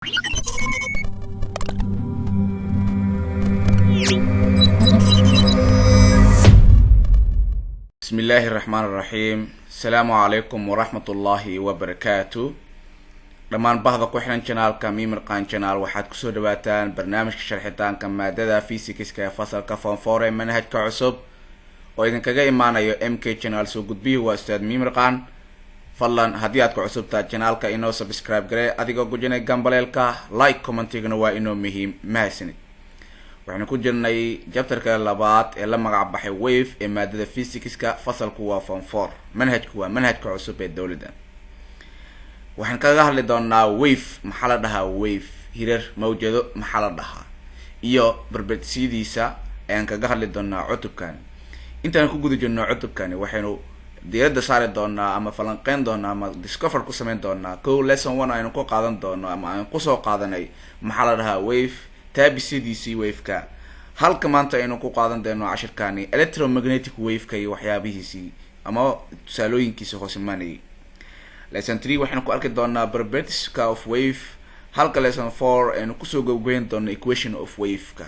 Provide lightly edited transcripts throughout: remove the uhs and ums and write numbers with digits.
بسم الله الرحمن الرحيم. السلام عليكم ورحمة الله وبركاته. dhammaan bahda ku xiran channelka Mimirqan channel waxaad ku soo dhawaataan barnaamijka sharxitaanka maadada physics-ka ee fasalka form 4 ee manhajka cusub oo idinkaga imaanayo MK channel soo gudbiyo waa Ustaad Mimirqan. fadlan haddii aad ku cusubtaa channelka inoo subscribe garee adigoo gujinay gambaleelka, like commentigana waa inoo muhiim mahadsanid. waxaan ku jirnay chapterka labaad ee la magac baxay wave ee maadada physics-ka fasalku waa form 4 manhajku waa manhajka cusub ee dawladda. waxaan kaga hadli doonaa wave maxaa la dhahaa, wave hirar mawjado maxaa la dhahaa, iyo barbaadsidiisa ayaan kaga hadli doonaa cutubkan. intaan ku guda jirno cutubkani waxaynu diiradda saari doonaa ama falanqeyn doonaa ama discover ku sameyn doonaa lesson 1 aynu ku qaadan doono ama aan kusoo qaadanay maxaa la dhahaa wave, taabisidiisii wave-ka. halka maanta aynu ku qaadan doono cashirkani electromagnetic wave-ka iyo waxyaabihiisii ama tusaalooyinkiisa hoos imaanayay. lesson 3 waxaynu ku arki doonaa properties of wave, halka lesson 4 aynu kusoo gabagabeyn doono equation of wave-ka.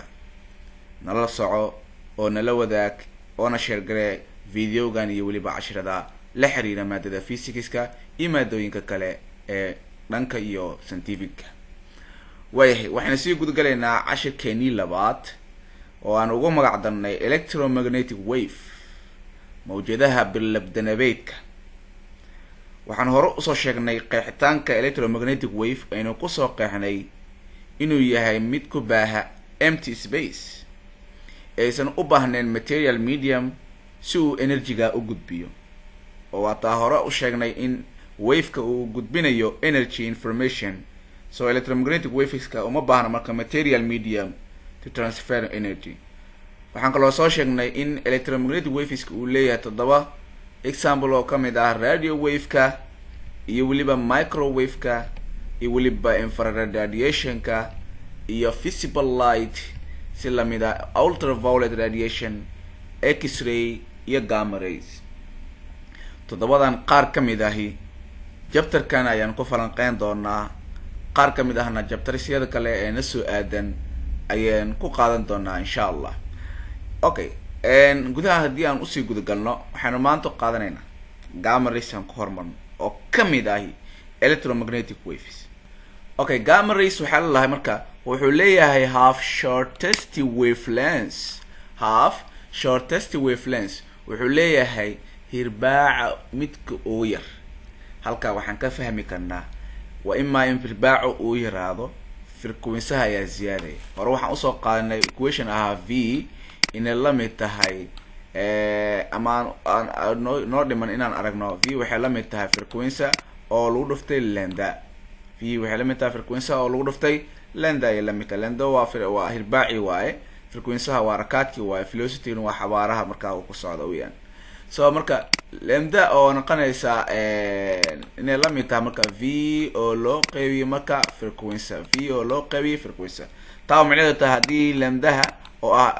nala soco oo nala wadaag oona share garee videogan iyo weliba cashirada la xiriira maadada physics-ka iyo maadooyinka kale ee dhanka iyo scientific-ka. waayahay waxaynu sii gudagalaynaa cashirkeenii labaad oo aan ugu magac darnay electromagnetic wave, mawjadaha birlabdanabeedka. waxaan hore usoo sheegnay qeexitaanka electromagnetic wave aynu kusoo qeexnay inuu yahay mid ku baaha empty space, aysan u baahnayn material medium si uu energy-ga u gudbiyo. oo waataa hore u sheegnay in wave-ka uu gudbinayo energy information, so electromagnetic waveska uma baahna marka material medium to transfer energy. waxaan kaloo soo sheegnay in electromagnetic waveska uu leeyahay 7 example oo kamid ah radio wave-ka iyo weliba microwave-ka iyo weliba infrared radiation-ka iyo visible light si lamid ah ultraviolet radiation, x-ray iyo gamma rays. 7dan qaar kamid ahi chapterkan ayaan ku falanqeyn doonaa, qaar kamid ahna chaptersyada kale ee na soo aadan ayaan ku qaadan doonaa insha Allah. okay, gudaha haddii aan usii gudagalno waxaanu maanta qaadanaynaa gamma rays aan ku hormarno oo kamid ahi electromagnetic waves. okay, gamma rays waxaa la lahay marka wuxuu leeyahay half shortest wavelength, half shortest wavelength wuxuu leeyahay hirbaaca midka ugu yar. halka waxaan ka fahmi karnaa waa imaa in hirbaaca uu yaraado frequency-ha ayaa ziyaadaya. hore waxaan usoo qaadanay equation ahaa v inay la mid tahay ama noo dhiman inaan aragno v waxay la mid tahay frequency oo lagu dhuftay lambda. v waxay la mid tahay frequency oo lagu dhuftay lambda ay la mid tahay. lambda waa hirbaaci waaye, frequency-ha waa rakaadki waaye, velocity-na waa xawaaraha markaa uu ku socdo weeyaan. so marka lambda oo noqonaysa inay la mid tahay marka v oo loo qeybiyo marka frequency, v oo loo qeybiyo frequency. taa macnaheedu tahay haddii lambdaha oo ah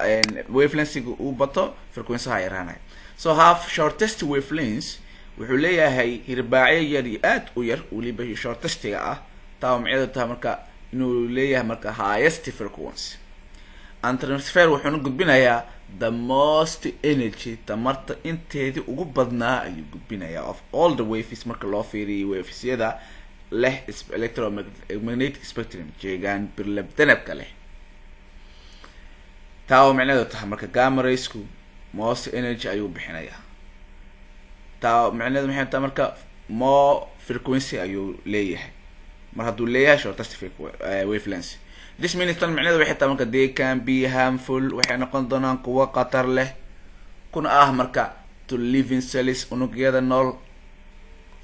wavelength-ga uu bato frequency-ha yaraanaya. so half shortest wavelength wuxuu leeyahay hirbaacyo yar aad u yar weliba shortestiga ah. taa macnaheedu tahay marka inuu leeyahay marka highest frequency. and transfer wuxuuna gudbinayaa the most energy, tamarta inteedii ugu badnaa ayuu gudbinayaa of all the waves marka loo fiiriyo wavesyada leh electromagnetic spectrum, jeegaan birlabdanabka leh. taa oo macnaheedu tahay marka gamma raysku most energy ayuu bixinayaa. taa macnaheedu maxay tahay marka more frequency ayuu leeyahay mar hadduu leeyahay shortest wavelength. this means tan macnaheedu waxay tahay marka they can be harmful, waxay noqon doonaan kuwa khatar leh kuna ah marka to living cells, unugyada nool.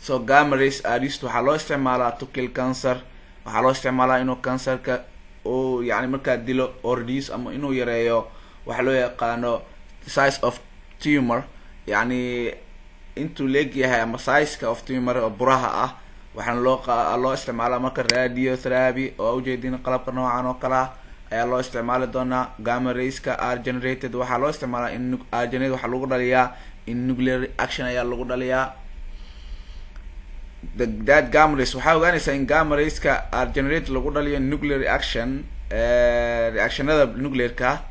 so gamma rays are used waxaa loo isticmaalaa to kill cancer, waxaa loo isticmaalaa inuu cancerka oo yani markaa dilo or reduce ama inuu yareeyo waxa loo yaqaano size of tumor, yani intuu leegyahay ama size-ka of tumor oo buraha ah. waxaan loo isticmaalaa marka radiotherapy oo ujeedin qalabka noocan oo kale ah ayaa loo isticmaali doonaa. gamma rays-ka are generated waxaa loo isticmaalaa in generate waxaa lagu dhaliyaa in nuclear reaction ayaa lagu dhaliyaa. that gamma rays waxaa ogaanaysaa in gamma rayska are generate lagu dhaliyo nuclear reaction reactionada nuclearka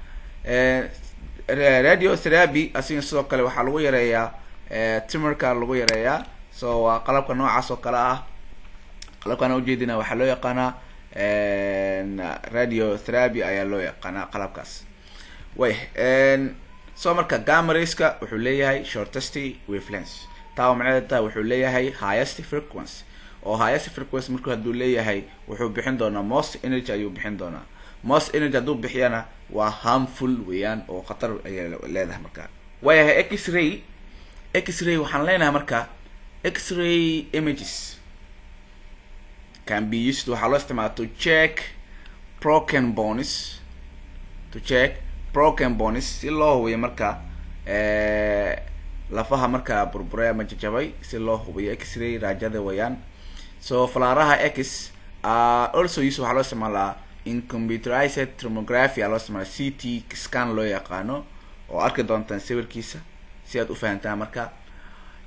radiotherapy asiga sidoo kale waxaa lagu yareeyaa tumorka lagu yareeyaa so waa qalabka noocaas oo kale ah qalabkan ujeedina waxaa loo yaqaanaa radiotherapy ayaa loo yaqaanaa qalabkaas way so marka gamma rayska wuxuu leeyahay shortest wavelength taa macnaheedu wuxuu leeyahay highest frequency oo highest frequency markuu haduu leeyahay wuxuu bixin doonaa most energy ayuu bixin doonaa most energy haduu bixiyana waa harmful weeyaan oo khatar ay leedahay marka waayahay x-ray waxaan leenahay marka x-ray images can be used waxaa loo isticmaalaa to check broken bones si loo hubiyo marka lafaha marka burburay ama jajabay si loo hubiyo x-ray raajada weeyaan so falaaraha x also use waxaa loo isticmaalaa in computerized tomography loo isticmaalaa CT scan loo yaqaano oo arki doontaan sawirkiisa si aad u fahantaan marka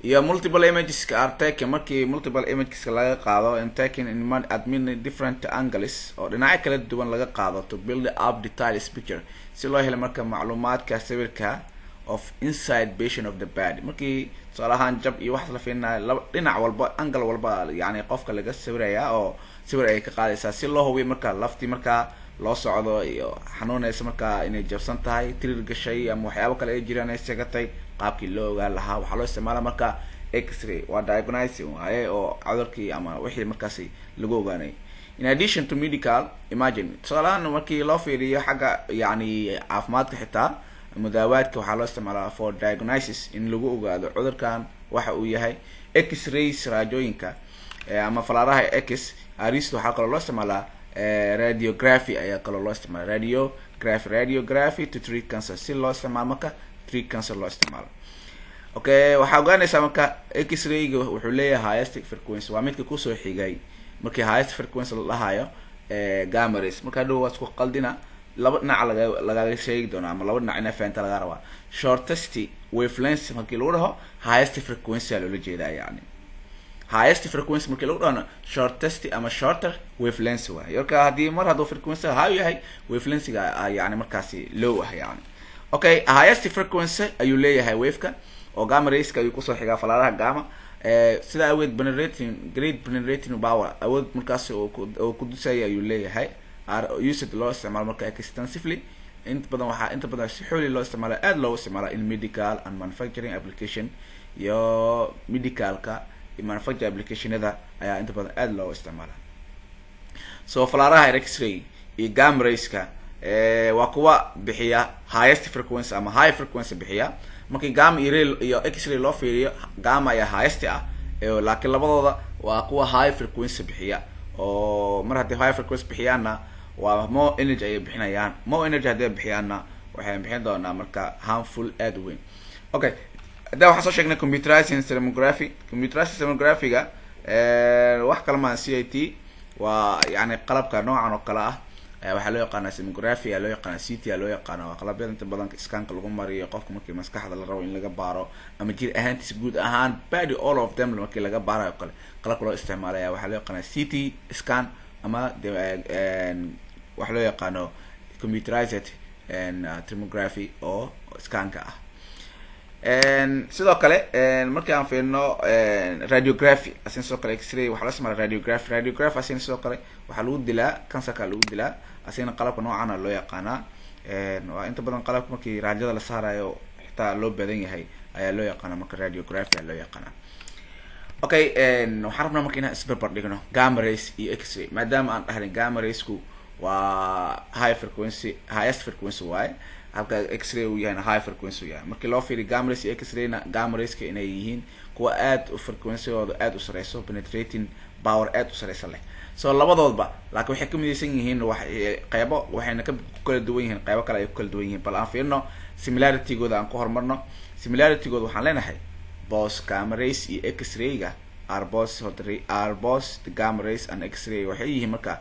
iyo multiple images are taken markii multiple images laga qaado and taken in many different angles oo dhinacyo kala duwan laga qaado to build up detailed picture si loo helo marka macluumaadka sawirka of inside patient of the body markii salahan jab iyo wax la fiinaa dhinac walba angle walba yani qofka laga sawiraya oo sawir ay ka qaadaysaa si loo hubiyo marka lafti marka loo socdo iyo xanuunaysa marka inay jabsan tahay tirir gashay ama waxyaabo kale ay jiraan ay sagatay qaabkii loo ogaan lahaa waxaa loo isticmaalaa marka x-ray waa diagnosing waaye oo cudurkii ama wixii markaasi lagu ogaanay in addition to medical imagine salahan markii loo fiiriyo xagga yani caafimaadka xitaa mudaawaadka waxaa loo isticmaalaa for diagnosis in lagu ogaado cudurkan waxa uu yahay x-rays raajooyinka ama falaaraha x aristo waxaa kaloo loo isticmaalaa radiography ayaa kaloo loo isticmaalaa radiography to treat cancer si loo isticmaalo marka treat cancer loo isticmaalo okay waxaa ogaanaysaa marka x-rayga wuxuu leeyahay highest frequency waa midka kusoo xigay markii highest frequency la dhahayo gamma rays marka hadhow waa isku qaldina laba dhinac laga sheegi doona ama laba dhinac ina faanta laga rabaa shortest wavelength markii lagu dhaho highest frequency loola jeedaa yani highest frequency markii lagu dhaho shortest ama shorter wavelength waa marka hadii mar haduu frequency high yahay wavelength-ga yani markaasi low ah yani okay highest frequency ayuu leeyahay wave-ka oo gamma rays-ka ayuu kusoo xigaa falaaraha gamma sida awood great penetrating power awood markaasi oo ku dusaya ayuu leeyahay are used loo isticmaalo marka extensively inta badan si xooli loo isticmaalo aad loo isticmaalo in medical and manufacturing application iyo medicalka iyo manufacturing applicationada ayaa inta badan aad loo isticmaala so falaaraha x-ray iyo gamma rayska waa kuwa bixiya highest frequency ama high frequency bixiya markii gamma iyo x-ray loo fiiriyo gamma ayaa highest ah laakiin labadooda waa kuwa high frequency bixiya oo mar haddii high frequency bixiyaana waa more energy ay bixinayaan more energy haddii bixiyaana waxay bixin doonaa marka harmful aad weyn okay hadda waxaan soo sheegnay computerized tomography-ga wax kale ma CT waa yani qalabka noocan oo kale ah waxaa loo yaqaanaa tomography loo yaqaanaa CT loo yaqaanaa qalabyada inta badan scanka lagu mariyo qofka markii maskaxda la rabo in laga baaro ama jir ahaantiisa guud ahaan body all of them markii laga baarayo kale qalabka loo isticmaalaya waxaa loo yaqaanaa CT scan ama waxa loo yaqaano computerized tomography oo scanka ah sidoo kale markii aan fiirno radiography asin sidoo kale x-ray waxaa la isticmaalaa radiography asin sidoo kale waxaa lagu dilaa cancerka lagu dilaa asina qalabka noocan loo yaqaanaa waa inta badan qalabka markii raajada la saarayo xitaa loo badan yahay ayaa loo yaqaanaa marka radiography loo yaqaanaa okay waxaan rabnaa marka inaan isbarbar dhigno gamma rays iyo x-ray maadaama aan dhahnay gamma raysku waa highest frequency waaye halka x-ray uu yahay high frequency yahay markii loo fiiriyo gamma rays iyo x-rayna gamma rayska inay yihiin kuwa aad u frequency-ooda aad u sareyso penetrating power aad u sareysa leh so labadoodba laakiin waxay ka midaysan yihiin qaybo waxayna ku kala duwan yihiin qaybo kale ay ku kala duwan yihiin bal aan fiirno similarity-gooda aan ku horumarno similarity-gooda waxaan leenahay both gamma rays iyo x-ray-ga are both the gamma rays and x-ray waxay yihiin marka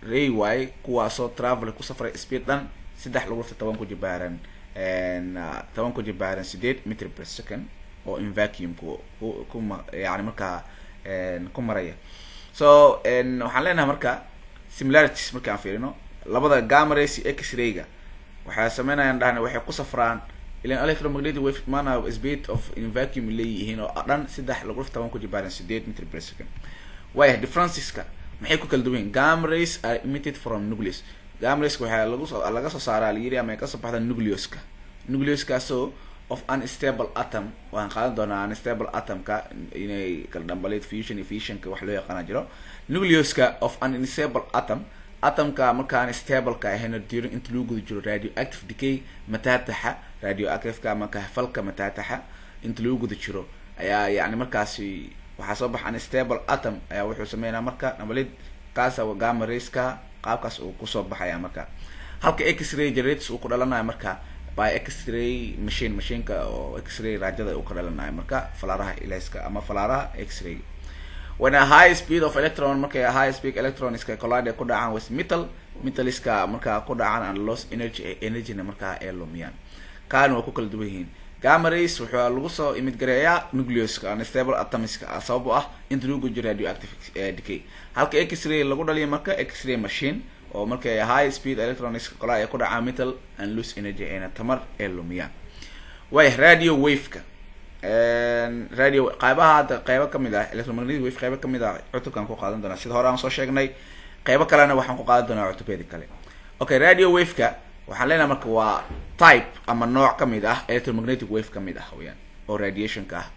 ray way kuwaasoo travel ku safray speed dhan 3 lagu 10 ku jibaaran 10 ku jibaaran 8 meter per second oo in vacuum yani marka ku maraya. So waxaan leenahay marka similarities marka aan fiirino labada gamma rays iyo x-ray-ga waxay sameynayaan dhahna waxay ku safraan ilan electromagnetic wave maana speed of in vacuum leeyihiin oo dhan 3.10 ku jibaaran 8 meter per second. Way differenceska maxay ku kala duwan yihiin? Gamma rays are emitted from nucleus. Gamma rays waxaa laga soo saaraa la ama ka soo baxda nucleuska so of unstable atom waan qaadan doonaa unstable atomka inay kala dhambaleed fusion-ka wax loo yaqaan jiro. Nucleuska of unstable atomka markaan stable ka ahayn during inta lagu guda jiro radioactive decay mataataxa radioactive-ka marka falka mataataxa inta lagu guda jiro ayaa yani markaasi waxaa soo baxa unstable atom ayaa wuxuu sameynaa marka dhambaleed kaas oo gamma rays-ka qaabkaas uu ku soo baxaya marka halka x-ray generates uu ku dhalanayo marka by x-ray machine-ka oo x-ray raajada uu ka dhalanayo marka falaaraha ilaska ama falaaraha x-ray. When a high speed of electron marka high speed electron iska collide ku dhacaan with metal iska marka ku dhacaan and loss energy marka ay lumiyaan kaan waa ku kala duwan yihiin. Gamma rays wuxuu lagu soo emit gareeyaa nucleuska unstable atomiska sabab ah inta lagu jiro radioactive decay halka x-ray lagu dhaliyo marka x-ray machine oo marka high speed electrons collide ku dhacaan metal and lose energy ayna tamar ay lumiyaan. Way radio wave-ka radio qaybo kamid ah electromagnetic wave qaybo kamid ah cutubkan ku qaadan doona sida hore aan soo sheegnay qaybo kalena waxaan ku qaadan doonaa cutubyada kale. Okay, radio wave-ka waxaan leenahay marka waa type ama nooc kamid ah electromagnetic wave kamid ah weeyaan oo radiation-ka ah.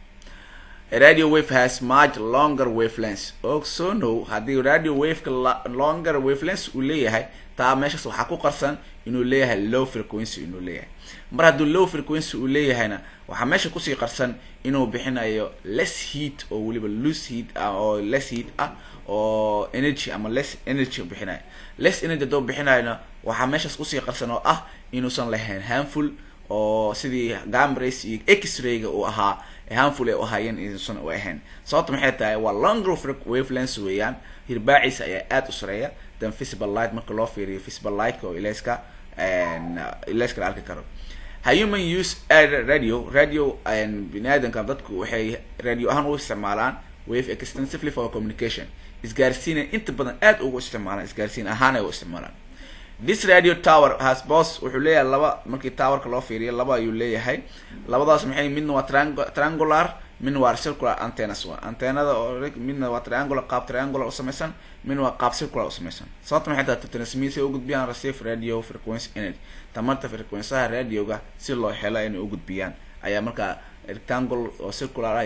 A radio wave has much longer wavelengths. Also no hadii radio wave-ka longer wavelengths uu leeyahay taa meeshaas waxaa ku qarsan inuu leeyahay low frequency inuu leeyahay. Mar hadduu low frequency uu leeyahayna waxaa meesha kusii qarsan inuu bixinayo less heat oo waliba loose heat oo less heat oo energy ama less energy bixinayo. Less energy doo bixinayna waxaa meeshaas kusii qarsan oo inuusan lahayn harmful oo sidii gamma rays iyo x-ray-ga uu ahaa harmful ay u ahaayeen inuusan u ahayn. Sababta maxay tahay waa longer wavelengths weeyaan hirbaaciisa ayaa aad u sareeya than visible light marka loo fiiriyo visible light oo ilayska la arki karo. Human use radio and binaadamka dadku waxay radio ahaan u isticmaalaan wave extensively for communication. Isgaarsiin inta badan aad ugu isticmaalaan isgaarsiin ahaan ay u isticmaalaan. This radio tower has both wuxuu leeyahay laba markii towerka loo fiiriyo laba ayuu leeyahay labadaas maxay midna waa triangular midna waa circular antennas antennada oo midna waa qaab triangular u samaysan midna waa qaab circular u samaysan. Sababta maxay tahay transmit u gudbiyaan receive radio frequency energy tamarta frequency-ga radio-ga si loo helo inay u gudbiyaan ayaa marka rectangle oo circular ah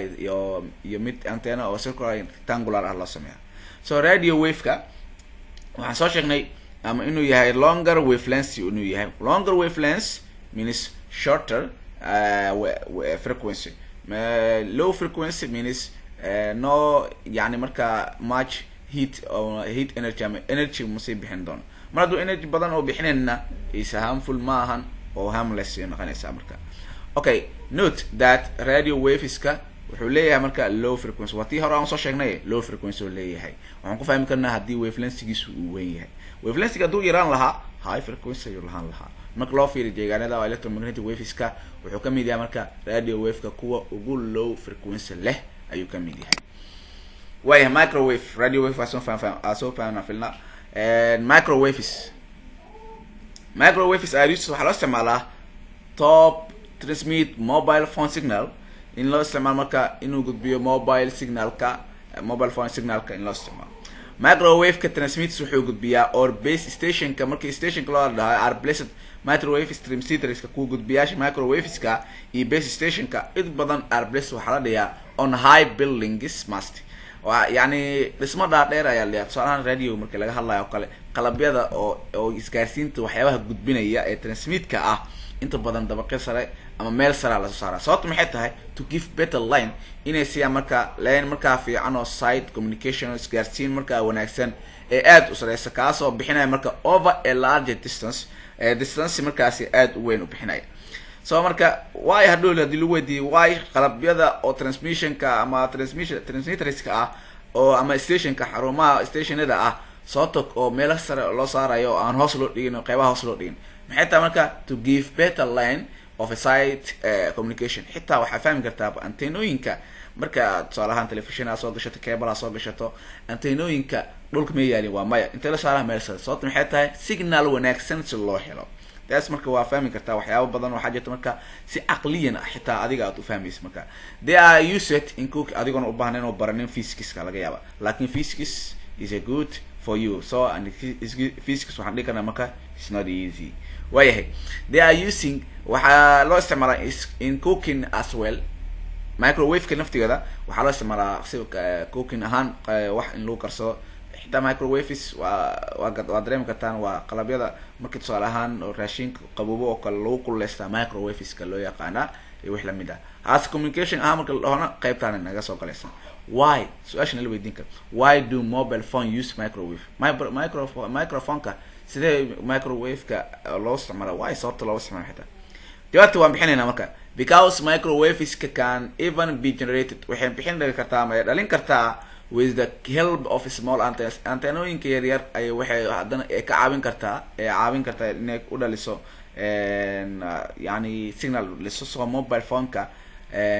iyo mid antenna oo circular rectangular ah loo sameeyaa. So radio wave-ka waxaan soo sheegnay ama inuu yahay longer wavelengths inuu yahay longer wavelengths means shorter frequency. Low frequency means no yani marka much heat or heat energy musii bixin doon mar hadduu energy badan oo bixinayna is harmful maahan oo harmless noqonaysa marka. Okay, note that radio waveska wuxuu leeyahay marka low frequency watii hore aan soo sheegnay low frequency uu leeyahay waxaan ku fahmi karnaa hadii wavelengthgiisu uu weyn yahay wavelengthga hadduu yaraan lahaa high frequency ayuu lahaan lahaa marka loo fiiriyo deegaanada oo electromagnetic waveska wuxuu ka mid yahay marka radio wave-ka kuwa ugu low frequency leh ayuu ka mid yahay. Way microwave radio wave aso fahmna filna microwaves are used waxaa loo isticmaalaa top transmit mobile phone signal in loo isticmaalo marka inuu gudbiyo mobile phone signalka in loo isticmaalo. Microwave-ka transmits wuxuu gudbiyaa or base station-ka markii station-ka loo dhahay are placed microwave transmitters-ka ku gudbiyaasha microwaves-ka iyo base station-ka id badan are placed waxa la dhigaa on high buildings mast yani dhismo dhaadheer ayaa leeyahay tusaalahan radio markii laga hadlayo kale qalabyada oo isgaarsiinta waxyaabaha gudbinaya ee transmit-ka ah inta badan dabaqyo sare ama meel sare la soo saaraa. Sababtu maxay tahay to give better line inay siya marka line marka fiican oo side communication isgaarsiin marka wanaagsan ee aad u sareysa kaas oo bixinaya marka over a large distance markaasi aad u weyn u bixinaya. So marka why hadhow hadii lagu weydiiyo why qalabyada oo transmission-ka ama transmitters-ka ah oo ama station-ka xarumaha station-ada ah sababta oo meel sare loo saarayo aan hoos loo dhigin qaybaha hoos loo dhigin maxay tahay marka to give better line of a site communication. xitaa waxaa fahmi kartaa anteenooyinka marka tusaale ahaan television aa soo gashato, cable aa soo gashato, anteenooyinka dhulka ma yaalin waa maya, intee la saaraha meel sare. sababta maxay tahay signal wanaagsan si loo helo. taas marka waa fahmi kartaa waxyaabo badan waxaa jirta marka si caqliyan ah xitaa adiga aad u fahmaysa. marka they are used in cook adigoona u baahnayn oo baranin physics-ka laga yaaba, laakiin physics is a good for you. so and physics waxaan dhihi karnaa marka it's not easy. waayahay they are using waxaa loo isticmaalaa in cooking as well. microwave-ka naftigeeda waxaa loo isticmaalaa si cooking ahaan wax in lagu karsado. xitaa microwaves waa dareemi kartaan waa qalabyada markii tusaale ahaan oo raashinka qaboobo oo kale lagu kululeystaa microwaveska loo yaqaana iyo wix lamid ah. as communication ahaan marka lahona qaybtaana naga soo galaysa. why su-aasha nala weydiin kara, why do mobile phone use microwave? microphoneka sidee microwave-ka loo isticmaala? why sababta loo isticmaala xitaa? jawaabta waan bixinaynaa marka. because microwaveska can even be generated, waxay bixin kartaa ama dhalin kartaa with the help of small antennas. anteenooyinka yaryar ay waxay haddana ka caawin kartaa inay u dhaliso yani signal liso. so mobile phoneka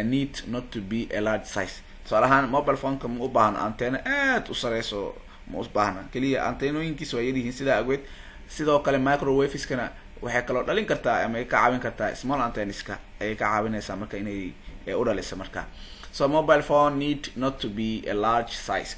need not to be a large size. tusaale ahaan mobile phoneka ma u baahno anteena aad u sareyso, ma u baahna, keliya anteenooyinkiisa waa yaryihiin sidaa awgeed. sidoo kale microwaveskana waxay kaloo dhalin kartaa ama ay ka caawin kartaa small antennaska ayay ka caawinaysaa marka inay u dhaliso marka. so mobile phone need not to be a large size.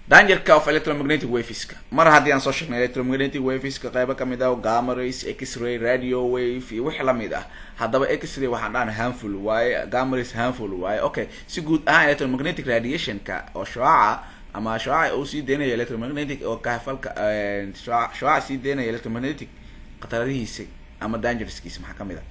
dangerka of electromagnetic waveska, mar haddii aan soo sheegnay electromagnetic waveska qaybo kamid ah gamma rays, x-ray, radio wave iyo wix lamid ah. haddaba x-ray waxaan dhahnaa harmful waaye, gamma rays harmful waaye. okay, si guud ahaan electromagnetic radiationka oo shucaaca ama shucaaca uu sii deynayo electromagnetic oo kahafalka shucaaca sii deynayo electromagnetic khataradihiisa ama dangerskiisa maxaa kamid ah.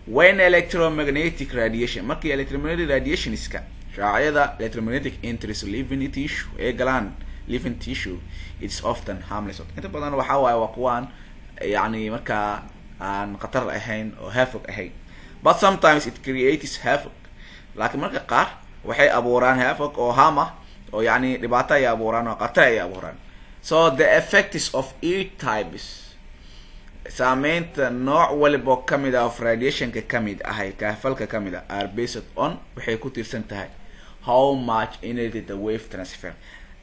when electromagnetic radiation, markii electromagnetic radiationska shucacyada electromagnetic enters living tissue ee galaan living tissue, it's often harmless. inta badan waxaa waaye waa kuwaan yani markaa aan khatar ahayn oo havoc ahayn. but sometimes it creates havoc, laakiin marka qaar waxay abuuraan havoc oo harm ah, oo yani dhibaato ay abuuraan oo khatar ay abuuraan. so the effects of each types, saameynta nooc waliba kamid ah of radiationka kamid ahay kahafalka kamid ah are based on, waxay ku tiirsan tahay how much energy the wave transfer,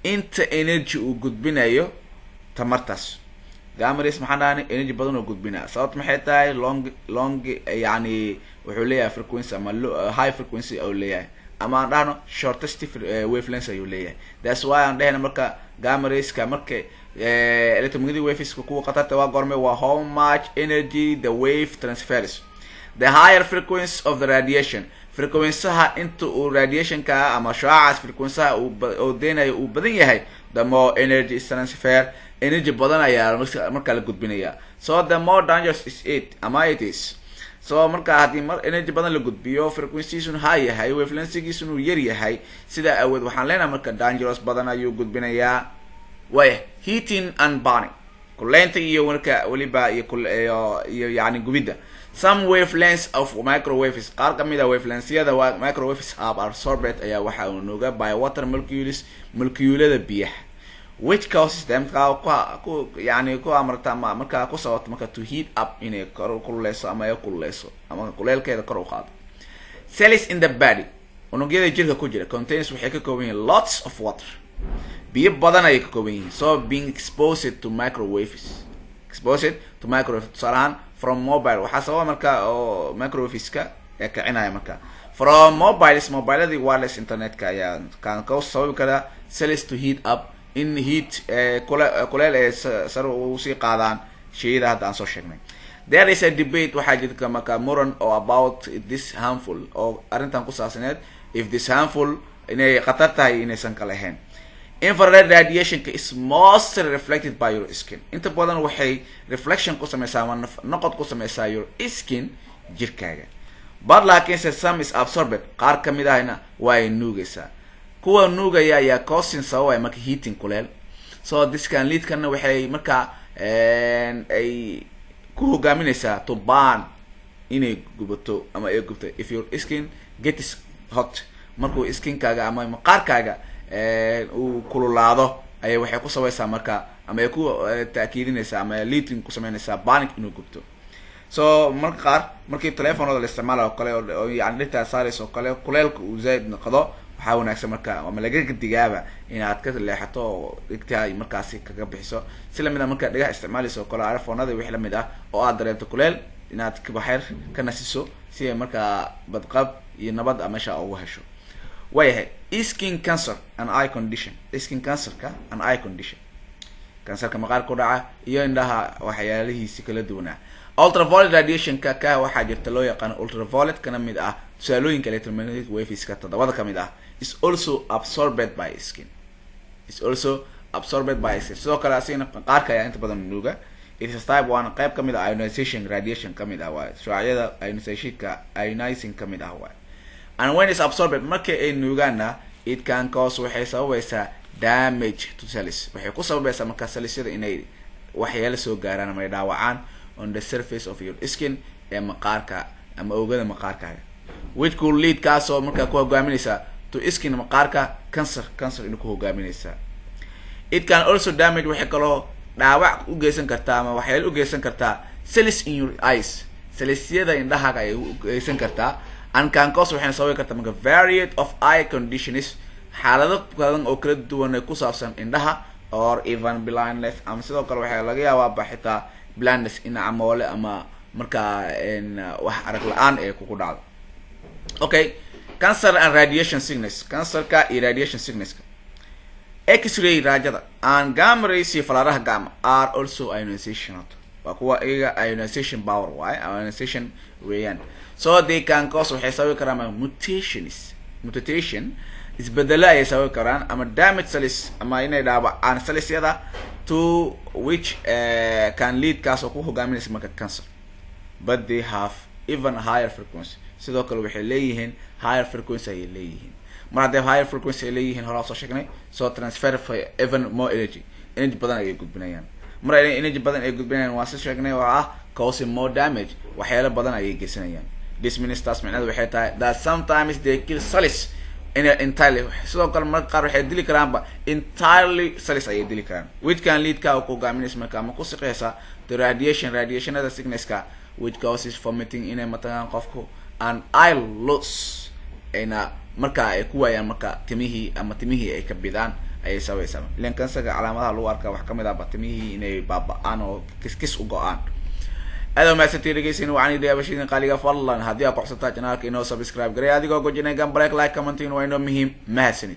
inta energy uu gudbinayo tamartaas. gamma rays maxaan dhahnay energy badan oo gudbinaa. sababta maxay tahay long yani wuxuu leeyahay frequency ama high frequency oo leeyahay, ama aan dhahno shortest wavelength ayuu leeyahay. that's why aan dhahayna marka gamma rayska marka electromagnetic waveska kuwa khatarta waa goorme, waa how much energy the wave transfers. the higher frequency of the radiation, frequencyha inta uu radiationka ama shucacaas frequencyha oo deynayo uu badan yahay, the more energy is transfer, energy badan ayaa marka la gudbinaya. so the more dangerous is it ama it is. so marka haddii energy badan la gudbiyo frequencygiisuna high yahay, wavelengthgiisuna uu yar yahay, sidaa awood waxaan leenahay marka dangerous badan ayuu gudbinayaa. way heating and burning, kuleynta iyo marka waliba iyo yani gubida. some wavelengths of microwaves, qaar kamid ah wavelengthsyada microwaves are absorbed ayaa waxa uu nuuga by water molecules, moleculeada biyaha, which causes them yani ku amarta marka ku sababta marka to heat up inay kor kululeyso ama ay kululeyso ama kuleelkeeda kor u qaado. cells in the body, unugyada jirka ku jira contains waxay ka kooban yihiin lots of water, biyo badan ayay ka kooban yihiin. so being exposed to microwaves, tusaale ahaan from mobile waxaa sababa marka oo microwaveska ee kicinaya marka from mobiladii wireless internetka ayaa kan ka sababi kara cells to heat up, in heat kuleel ee sare u sii qaadaan shayada hadda aan soo sheegnay. there is a debate waxaa jirta marka muran about this harmful, oo arrintan ku saabsaneed if this harmful inay khatar tahay inaysan kala ahayn. infrared radiation is mostly reflected by your skin, inta badan waxay reflection ku sameysaa ama noqod ku sameysaa your skin jirkaaga. but laakiinse some is absorbed, qaar kamid ahna waa ay nuugaysaa. kuwa nuugaya ayaa causing sababay marka heating kuleel. so this can lead kana waxay marka ay ku hogaaminaysaa to burn, inay gubato ama ay gubto. if your skin gets hot, markuu skinkaaga ama maqaarkaaga uu kululaado ayay waxay ku sabaysaa marka ama ay ku taakiidinaysaa ama leading ku sameynaysaa burning inuu gubto. so marka qaar markii telefoonada la isticmaalo kale oo yani dhinta saarayso oo kale kuleelka uu zaid noqdo waxaa wanaagsan marka ama laga digaaba inaad ka leexato oo dhigta markaasi kaga bixiso si lamid ah marka dhiga isticmaalayso oo kale telefoonada wixii lamid ah oo aad dareento kuleel inaad ka baxir ka nasiso si marka badqab iyo nabad meesha ugu hesho wayahay skin cancer and eye condition skin cancer-ka and eye condition kansarka maqaarka ku dhaca iyo indhaha waxyaalihiisa kala duwanaa ultraviolet radiation ka waxaa jirta loo yaqaan ultraviolet kana mid ah tusaalooyinka electromagnetic waveska todobada ka mid ah is also absorbed by skin sidoo kale asina qaarka ayaa inta badan nuuga it is type 1 qayb ka mid ah ionization radiation ka mid ah waa shucacyada ionizing ka mid ah waa and when is absorbed marka ay nuugaana it can cause waxay sababaysaa damage to cells waxay ku sababaysaa marka cells-yada inay waxyaalo soo gaaraan ama ay dhaawacaan on the surface of your skin ee maqaarka ama oogada maqaarkaaga which could lead kaasoo markaa ku hogaaminaysa to skin maqaarka cancer inuu ku hogaaminaysa it can also damage waxay kaloo dhaawac u geysan kartaa ama waxyaalo u geysan kartaa cells in your eyes cells-yada indhahaaga ay u geysan kartaa and can cause waxayna sababi kartaa marka variety of eye conditions xaalado badan oo kala duwan ku saabsan indhaha or even blindness ama sidoo kale waxaa laga yaabaa xitaa blindness in amoole ama marka wax arag la-aan ee kugu dhacdo okay cancer and radiation sickness cancerka iyo radiation sicknesska x-ray raajada and gamma rays iyo falaaraha gamma are also ionization waa kuwa iyaga ionization power waaye ionization weeyaan so they can cause waxay sababi karaan mutation isbedelo ayay sababi karaan ama damage cells ama inay dhaawacaan cells-yada to which can lead kaasoo ku hogaaminaysa marka cancer but they have even higher frequency sidoo kale waxay leeyihiin higher frequency ayay leeyihiin mar hadday higher frequency ay leeyihiin horaa soo sheegnay so transfer for even more energy badan ayay gudbinayaan mar ay energy badan ay gudbinayaan waa si sheegnay oo ah causing more damage waxyaalo badan ayay geysanayaan this means taas macnaheedu waxay tahay that sometimes they kill cells entirely sidoo kale marka qaar waxay dili karaanba entirely cells ayay dili karaan which can lead ka ku hogaaminaysa marka ama ku siqeysa the radiationada sicknesska which causes vomiting inay matagaan qofku and eye loss ina marka ay ku waayaan marka timihii ay ka bidaan ayay sabaysaa ilan kansarka calaamadaha lagu arkaa wax kamid ah timihii inay baaba'aan oo kiskis u go'aan هذا ما ستيرجيسين وعني دي أبشرين قالي فضلا هذه أقصى تاجنا كإنه سبسكرايب قري هذه قو جينا جنب لايك كومنتين وإنه مهم ما سنين